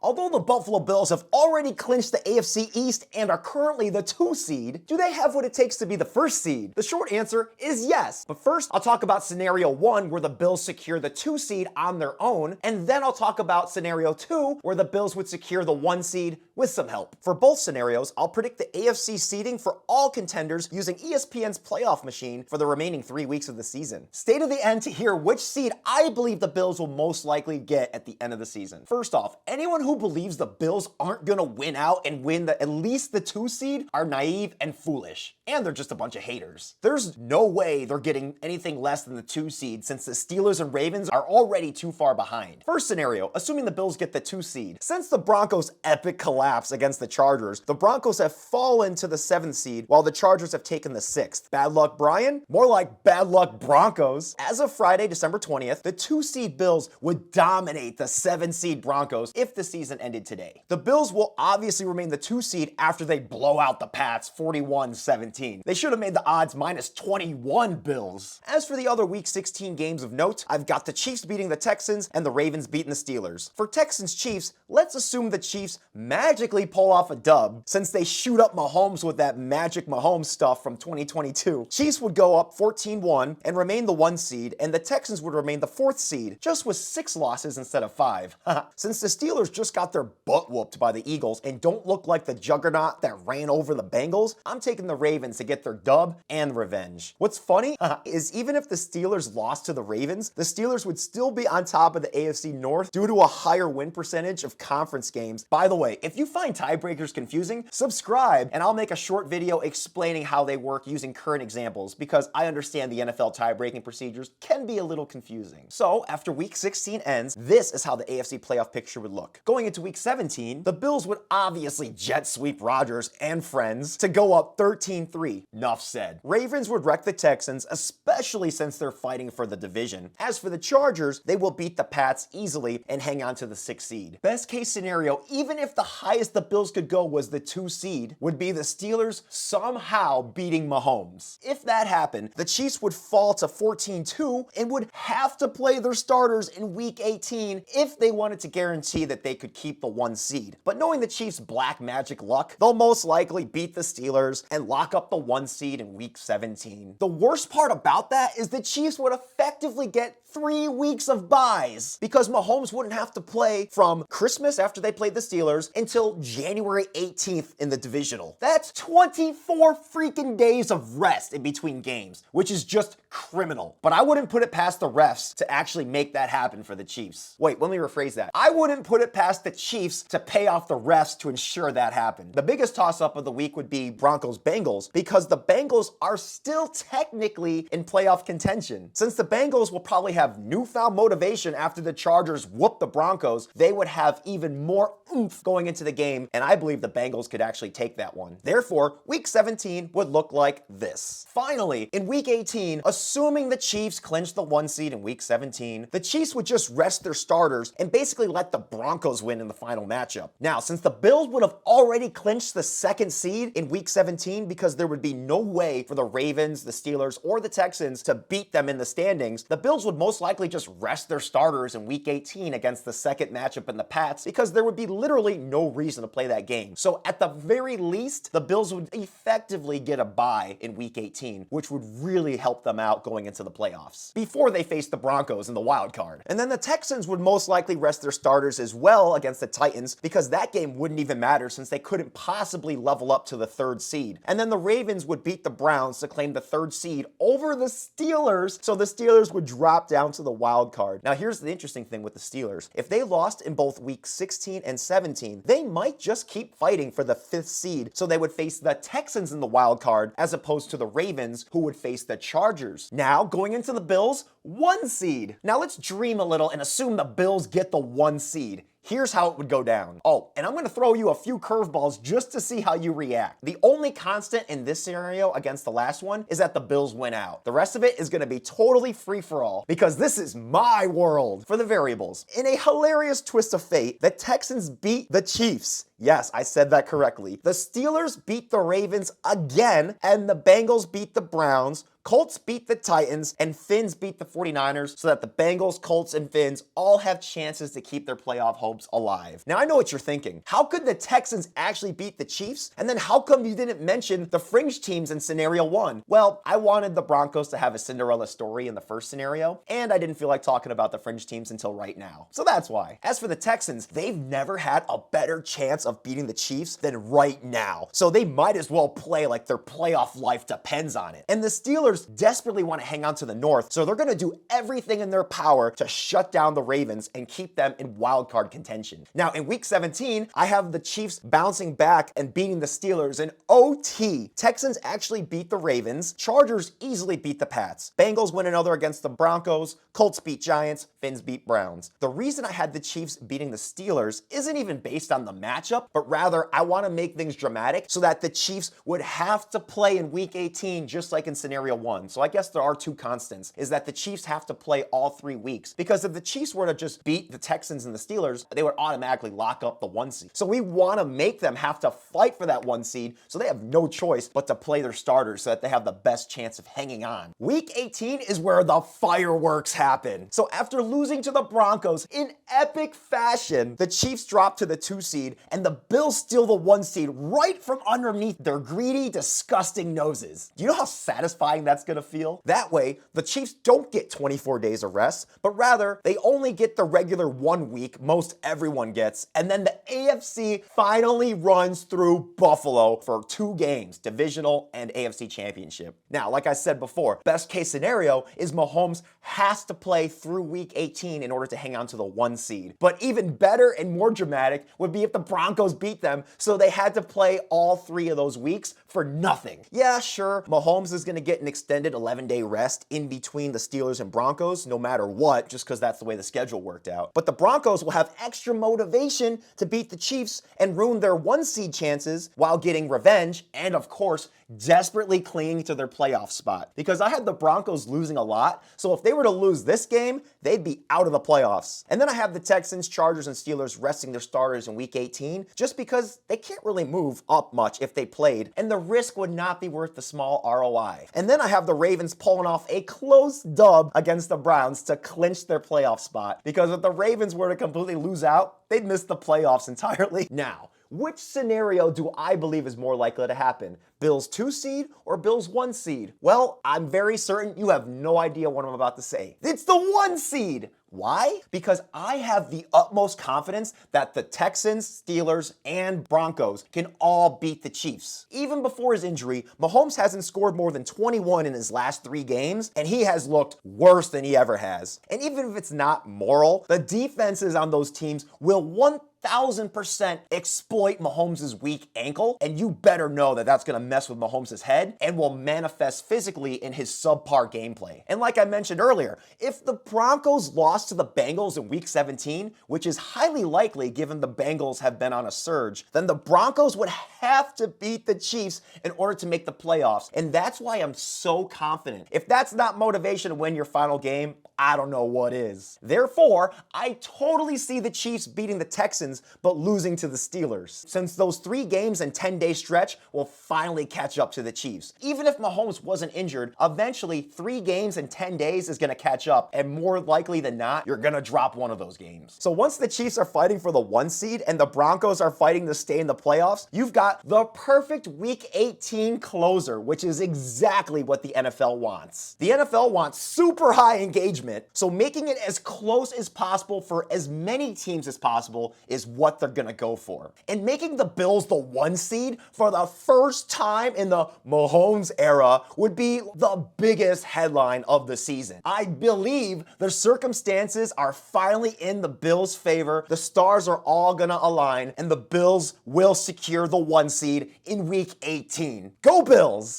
Although the Buffalo Bills have already clinched the AFC East and are currently the 2 seed, do they have what it takes to be the 1st seed? The short answer is yes. But first, I'll talk about scenario 1 where the Bills secure the 2 seed on their own, and then I'll talk about scenario 2 where the Bills would secure the 1 seed with some help. For both scenarios, I'll predict the AFC seeding for all contenders using ESPN's playoff machine for the remaining 3 weeks of the season. Stay to the end to hear which seed I believe the Bills will most likely get at the end of the season. First off, anyone who believes the Bills aren't gonna win out and win at least the 2 seed are naive and foolish. And they're just a bunch of haters. There's no way they're getting anything less than the 2 seed since the Steelers and Ravens are already too far behind. First scenario, assuming the Bills get the 2 seed. Since the Broncos' epic collapse against the Chargers, the Broncos have fallen to the 7th seed while the Chargers have taken the 6th. Bad luck, Brian? More like bad luck, Broncos. As of Friday, December 20th, the 2 seed Bills would dominate the 7 seed Broncos if the season ended today. The Bills will obviously remain the 2 seed after they blow out the Pats 41-17. They should have made the odds -21 Bills. As for the other Week 16 games of note, I've got the Chiefs beating the Texans and the Ravens beating the Steelers. For Texans-Chiefs, let's assume the Chiefs magically pull off a dub since they shoot up Mahomes with that magic Mahomes stuff from 2022. Chiefs would go up 14-1 and remain the 1 seed, and the Texans would remain the 4th seed, just with 6 losses instead of 5. Since the Steelers just got their butt whooped by the Eagles and don't look like the juggernaut that ran over the Bengals, I'm taking the Ravens to get their dub and revenge. What's funny is even if the Steelers lost to the Ravens, the Steelers would still be on top of the AFC North due to a higher win percentage of conference games. By the way, if you find tiebreakers confusing, subscribe and I'll make a short video explaining how they work using current examples because I understand the NFL tie-breaking procedures can be a little confusing. So after Week 16 ends, this is how the AFC playoff picture would look. Going into Week 17, the Bills would obviously jet sweep Rodgers and friends to go up 13-3. Nuff said. Ravens would wreck the Texans, especially since they're fighting for the division. As for the Chargers, they will beat the Pats easily and hang on to the 6th seed. Best case scenario, even if the highest the Bills could go was the 2 seed, would be the Steelers somehow beating Mahomes. If that happened, the Chiefs would fall to 14-2 and would have to play their starters in Week 18 if they wanted to guarantee that they could keep the 1 seed. But knowing the Chiefs' black magic luck, they'll most likely beat the Steelers and lock up the 1 seed in Week 17. The worst part about that is the Chiefs would effectively get 3 weeks of byes because Mahomes wouldn't have to play from Christmas after they played the Steelers until January 18th in the divisional. That's 24 freaking days of rest in between games, which is just criminal. But I wouldn't put it past the refs to actually make that happen for the Chiefs. Wait, let me rephrase that. I wouldn't put it past the Chiefs to pay off the refs to ensure that happened. The biggest toss-up of the week would be Broncos-Bengals because the Bengals are still technically in playoff contention. Since the Bengals will probably have newfound motivation after the Chargers whoop the Broncos, they would have even more oomph going into the game, and I believe the Bengals could actually take that one. Therefore, Week 17 would look like this. Finally, in Week 18, assuming the Chiefs clinch the 1 seed in Week 17, the Chiefs would just rest their starters and basically let the Broncos win in the final matchup. Now, since the Bills would have already clinched the 2nd seed in Week 17 because there would be no way for the Ravens, the Steelers, or the Texans to beat them in the standings, the Bills would most likely just rest their starters in Week 18 against the 2nd matchup in the Pats because there would be literally no reason to play that game. So at the very least, the Bills would effectively get a bye in Week 18, which would really help them out going into the playoffs before they face the Broncos in the wild card. And then the Texans would most likely rest their starters as well against the Titans because that game wouldn't even matter since they couldn't possibly level up to the 3rd seed. And then the Ravens would beat the Browns to claim the 3rd seed over the Steelers, so the Steelers would drop down to the wild card. Now here's the interesting thing with the Steelers. If they lost in both Week 16 and 17, they might just keep fighting for the 5th seed, so they would face the Texans in the wild card as opposed to the Ravens, who would face the Chargers. Now, going into the Bills, 1 seed. Now let's dream a little and assume the Bills get the 1 seed. Here's how it would go down. Oh, and I'm going to throw you a few curveballs just to see how you react. The only constant in this scenario against the last one is that the Bills win out. The rest of it is going to be totally free-for-all because this is my world for the variables. In a hilarious twist of fate, the Texans beat the Chiefs. Yes, I said that correctly. The Steelers beat the Ravens again, and the Bengals beat the Browns, Colts beat the Titans, and Fins beat the 49ers so that the Bengals, Colts, and Fins all have chances to keep their playoff hopes alive. Now, I know what you're thinking. How could the Texans actually beat the Chiefs? And then how come you didn't mention the fringe teams in scenario 1? Well, I wanted the Broncos to have a Cinderella story in the first scenario, and I didn't feel like talking about the fringe teams until right now. So that's why. As for the Texans, they've never had a better chance of beating the Chiefs than right now. So they might as well play like their playoff life depends on it. And the Steelers desperately want to hang on to the North, so they're going to do everything in their power to shut down the Ravens and keep them in wildcard contention. Now, in week 17, I have the Chiefs bouncing back and beating the Steelers in OT. Texans actually beat the Ravens. Chargers easily beat the Pats. Bengals win another against the Broncos. Colts beat Giants. Fins beat Browns. The reason I had the Chiefs beating the Steelers isn't even based on the matchup, but rather I want to make things dramatic so that the Chiefs would have to play in week 18 just like in scenario 1. So I guess there are two constants, is that the Chiefs have to play all 3 weeks, because if the Chiefs were to just beat the Texans and the Steelers, they would automatically lock up the 1 seed. So we want to make them have to fight for that 1 seed, so they have no choice but to play their starters so that they have the best chance of hanging on. Week 18 is where the fireworks happen. So after losing to the Broncos in epic fashion, the Chiefs drop to the 2 seed and the Bills steal the 1 seed right from underneath their greedy, disgusting noses. Do you know how satisfying that's gonna feel? That way, the Chiefs don't get 24 days of rest, but rather they only get the regular 1 week most everyone gets, and then the AFC finally runs through Buffalo for 2 games, divisional and AFC championship. Now, like I said before, best case scenario is Mahomes has to play through week 18 in order to hang on to the 1 seed. But even better and more dramatic would be if the Broncos beat them, so they had to play all 3 of those weeks for nothing. Yeah, sure, Mahomes is gonna get an extended 11-day rest in between the Steelers and Broncos, no matter what, just because that's the way the schedule worked out. But the Broncos will have extra motivation to beat the Chiefs and ruin their 1 seed chances while getting revenge and, of course, desperately clinging to their playoff spot. Because I had the Broncos losing a lot, so if they were to lose this game, they'd be out of the playoffs. And then I have the Texans, Chargers, and Steelers resting their starters in week 18 just because they can't really move up much if they played, and the risk would not be worth the small ROI. And then I have the Ravens pulling off a close dub against the Browns to clinch their playoff spot, because if the Ravens were to completely lose out, they'd miss the playoffs entirely. Now, which scenario do I believe is more likely to happen? Bills 2 seed or Bills 1 seed? Well, I'm very certain you have no idea what I'm about to say. It's the 1 seed! Why? Because I have the utmost confidence that the Texans, Steelers, and Broncos can all beat the Chiefs. Even before his injury, Mahomes hasn't scored more than 21 in his last 3 games, and he has looked worse than he ever has. And even if it's not moral, the defenses on those teams will 1,000% exploit Mahomes' weak ankle, and you better know that that's going to mess with Mahomes' head and will manifest physically in his subpar gameplay. And like I mentioned earlier, if the Broncos lost to the Bengals in week 17, which is highly likely given the Bengals have been on a surge, then the Broncos would have to beat the Chiefs in order to make the playoffs. And that's why I'm so confident. If that's not motivation to win your final game, I don't know what is. Therefore, I totally see the Chiefs beating the Texans but losing to the Steelers, since those 3 games and 10-day stretch will finally catch up to the Chiefs. Even if Mahomes wasn't injured, eventually 3 games and 10 days is going to catch up, and more likely than not, you're going to drop one of those games. So once the Chiefs are fighting for the 1 seed and the Broncos are fighting to stay in the playoffs, you've got the perfect week 18 closer, which is exactly what the NFL wants. The NFL wants super high engagement, so making it as close as possible for as many teams as possible is what they're gonna go for. And making the Bills the 1 seed for the first time in the Mahomes era would be the biggest headline of the season. I believe the circumstances are finally in the Bills' favor. The stars are all gonna align, and the Bills will secure the 1 seed in week 18. Go Bills!